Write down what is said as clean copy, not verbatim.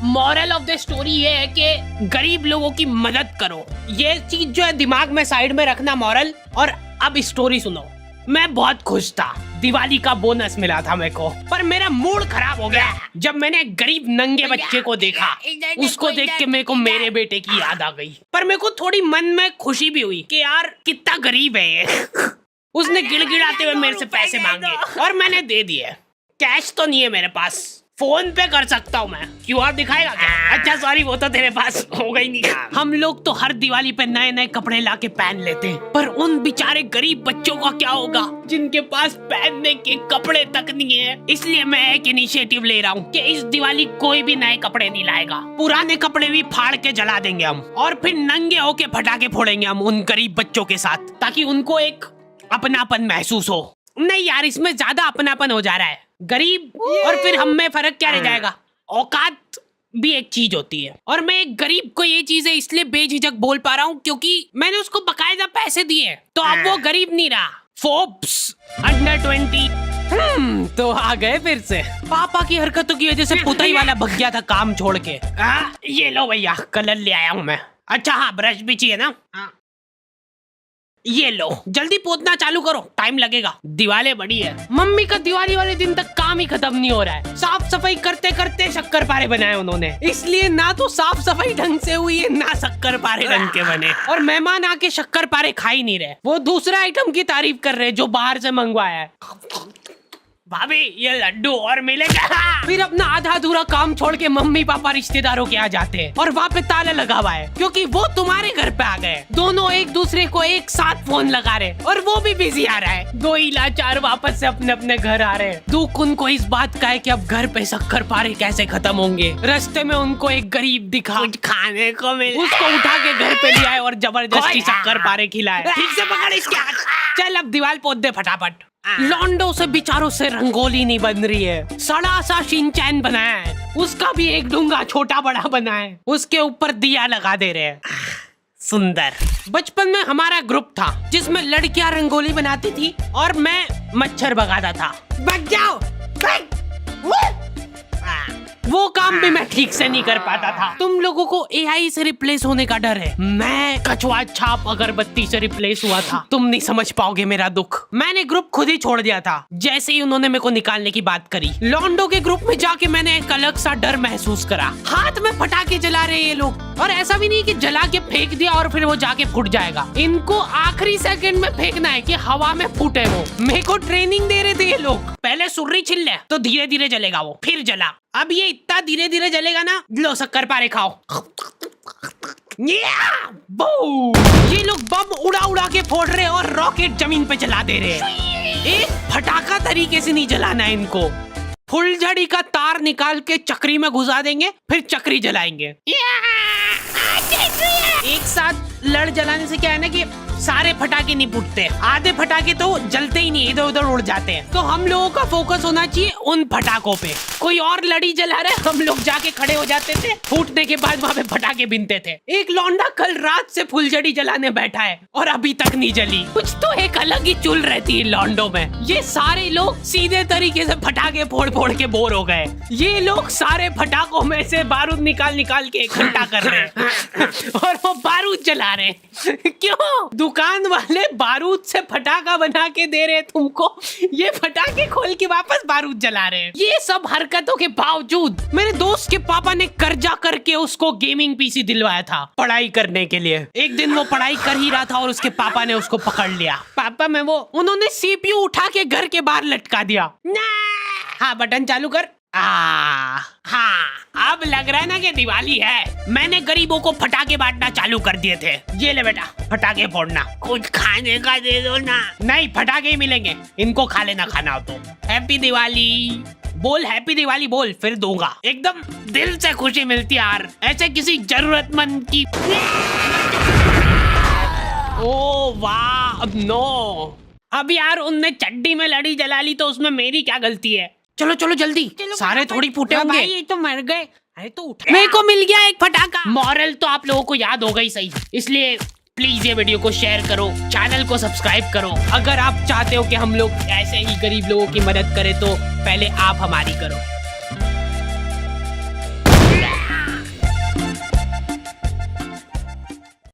Moral of the story ये है कि गरीब लोगों की मदद करो। ये चीज जो है दिमाग में साइड में रखना मॉरल। और अब स्टोरी सुनो। मैं बहुत खुश था, दिवाली का बोनस मिला था मेरे को, पर मेरा मूड खराब हो गया जब मैंने गरीब नंगे बच्चे को देखा। उसको देख के मेरे को मेरे बेटे की याद आ गई, पर मेरे को थोड़ी मन में खुशी भी हुई कि यार कितना गरीब है ये। उसने गिड़गिड़ाते हुए मेरे से पैसे मांगे और मैंने दे दिए। कैश तो नहीं है मेरे पास, फोन पे कर सकता हूँ मैं। क्यूआर दिखाएगा क्या? अच्छा सॉरी, वो तो तेरे पास होगा ही नहीं। हम लोग तो हर दिवाली पे नए नए कपड़े लाके पहन लेते हैं, पर उन बेचारे गरीब बच्चों का क्या होगा जिनके पास पहनने के कपड़े तक नहीं है। इसलिए मैं एक इनिशिएटिव ले रहा हूँ कि इस दिवाली कोई भी नए कपड़े नहीं लाएगा। पुराने कपड़े भी फाड़ के जला देंगे हम, और फिर नंगे होके पटाखे फोड़ेंगे हम उन गरीब बच्चों के साथ, ताकि उनको एक अपनापन महसूस हो। नहीं यार, इसमें ज्यादा अपनापन हो जा रहा है। गरीब और फिर हम में फर्क क्या रह जाएगा? औकात भी एक चीज होती है। और मैं एक गरीब को ये चीजें इसलिए बेझिझक बोल पा रहा हूँ क्योंकि मैंने उसको बकायदा पैसे दिए, तो अब वो गरीब नहीं रहा। फोर्ब्स अंडर 20 तो आ गए फिर से। पापा की हरकतों की वजह से पुताई वाला भग गया था काम छोड़ के। ये लो भैया, कलर ले आया हूँ मैं। अच्छा हाँ, ब्रश भी चाहिए ना? ये लो, जल्दी पोतना चालू करो, टाइम लगेगा। दिवाली बड़ी है। मम्मी का दिवाली वाले दिन तक काम ही खत्म नहीं हो रहा है। साफ सफाई करते करते शक्करपारे बनाए उन्होंने, इसलिए ना तो साफ सफाई ढंग से हुई है ना शक्करपारे ढंग के बने। और मेहमान आके शक्करपारे खा ही नहीं रहे, वो दूसरा आइटम की तारीफ कर रहे जो बाहर से मंगवाया है। भाभी ये लड्डू और मिलेगा। फिर अपना आधा अधूरा काम छोड़ के मम्मी पापा रिश्तेदारों के आ जाते हैं और वहाँ पे ताला लगा हुआ है क्योंकि वो तुम्हारे घर पे आ गए। दोनों एक दूसरे को एक साथ फोन लगा रहे और वो भी बिजी आ रहा है। दो ही लाचार वापस से अपने अपने घर आ रहे हैं। दुख उनको इस बात का है कि अब घर पे शक्करपारे कैसे खत्म होंगे। रास्ते में उनको एक गरीब दिखा, कुछ खाने को मिला, उसको उठा के घर पे ले आए और जबरदस्ती शक्करपारे खिलाए। ठीक से पकड़ इसके हाथ। चल अब दीवार पोत दे फटाफट। लॉन्डो से बेचारों से रंगोली नहीं बन रही है। सड़ा सा शिनचैन बनाया है, उसका भी एक डूंगा छोटा बड़ा बना है, उसके ऊपर दिया लगा दे रहे हैं। सुंदर। बचपन में हमारा ग्रुप था जिसमें लड़कियां रंगोली बनाती थी और मैं मच्छर भगाता था। भाग जाओ, वो काम भी मैं ठीक से नहीं कर पाता था। तुम लोगों को एआई से रिप्लेस होने का डर है, मैं कछुआ छाप अगरबत्ती से रिप्लेस हुआ था। तुम नहीं समझ पाओगे मेरा दुख। मैंने ग्रुप खुद ही छोड़ दिया था जैसे ही उन्होंने मेरे को निकालने की बात करी। लॉन्डो के ग्रुप में जाके मैंने एक अलग सा डर महसूस करा। हाथ में पटाखे जला रहे ये लोग, और ऐसा भी नहीं कि जला के फेंक दिया और फिर वो जाके फूट जाएगा। इनको आखिरी सेकंड में फेंकना है कि हवा में फूटे वो। मेरे को ट्रेनिंग दे रहे थे ये लोग। पहले सुर्री छिल ले तो धीरे धीरे जलेगा वो, फिर जला। अब ये इतना धीरे धीरे जलेगा ना, लो शक्करपारे खाओ। ये लोग बम उड़ा उड़ा के फोड़ रहे और रॉकेट जमीन पे जला दे रहे हैं। एक फटाका तरीके से नहीं जलाना है इनको। फुलझड़ी का तार निकाल के चक्री में घुसा देंगे, फिर चक्री जलाएंगे। एक साथ लड़ जलाने से क्या है ना कि सारे फटाके नहीं फूटते, आधे फटाके तो जलते ही नहीं, इधर उधर उड़ जाते हैं। तो हम लोगों का फोकस होना चाहिए उन फटाकों पे। कोई और लड़ी जला रहे, हम लोग जाके खड़े हो जाते थे, फूटने के बाद वहाँ पे फटाके बिनते थे। एक लौंडा कल रात से फुलझड़ी जलाने बैठा है और अभी तक नहीं जली। कुछ तो एक अलग ही चुल रहती है लौंडो में। ये सारे लोग सीधे तरीके से फटाके फोड़ फोड़ के बोर हो गए। ये लोग सारे फटाकों में से बारूद निकाल निकाल के इकट्ठा कर रहे हैं और वो बारूद जला रहे हैं। क्यों? दुकान वाले बारूद से फटाका बना के दे रहे तुमको, ये फटाके खोल के वापस बारूद जला रहे हैं। ये सब हरकतों के बावजूद मेरे दोस्त के पापा ने कर्जा करके उसको गेमिंग पीसी दिलवाया था पढ़ाई करने के लिए। एक दिन वो पढ़ाई कर ही रहा था और उसके पापा ने उसको पकड़ लिया। पापा में वो उन्होंने सीपीयू उठा के घर के बाहर लटका दिया। हाँ बटन चालू कर। हाँ अब लग रहा है ना कि दिवाली है। मैंने गरीबों को फटाके बांटना चालू कर दिए थे। ये ले बेटा फटाके फोड़ना, कुछ खाने का दे दो ना। नहीं फटाके ही मिलेंगे, इनको खा लेना खाना हो तो। हैप्पी दिवाली बोल, हैप्पी दिवाली बोल, फिर दूंगा। एकदम दिल से खुशी मिलती है यार, ऐसे किसी जरूरतमंद की। ओ वाह, अब नो। अब यार उनने चड्डी में लड़ी जला ली तो उसमें मेरी क्या गलती है? चलो चलो जल्दी, सारे थोड़ी फूटे होंगे। भाई ये तो मर गए। अरे तो उठ, मेरे को मिल गया एक फटाका। मॉरल तो आप लोगों को याद हो गई सही, इसलिए प्लीज ये वीडियो को शेयर करो, चैनल को सब्सक्राइब करो। अगर आप चाहते हो कि हम लोग ऐसे ही गरीब लोगों की मदद करें तो पहले आप हमारी करो।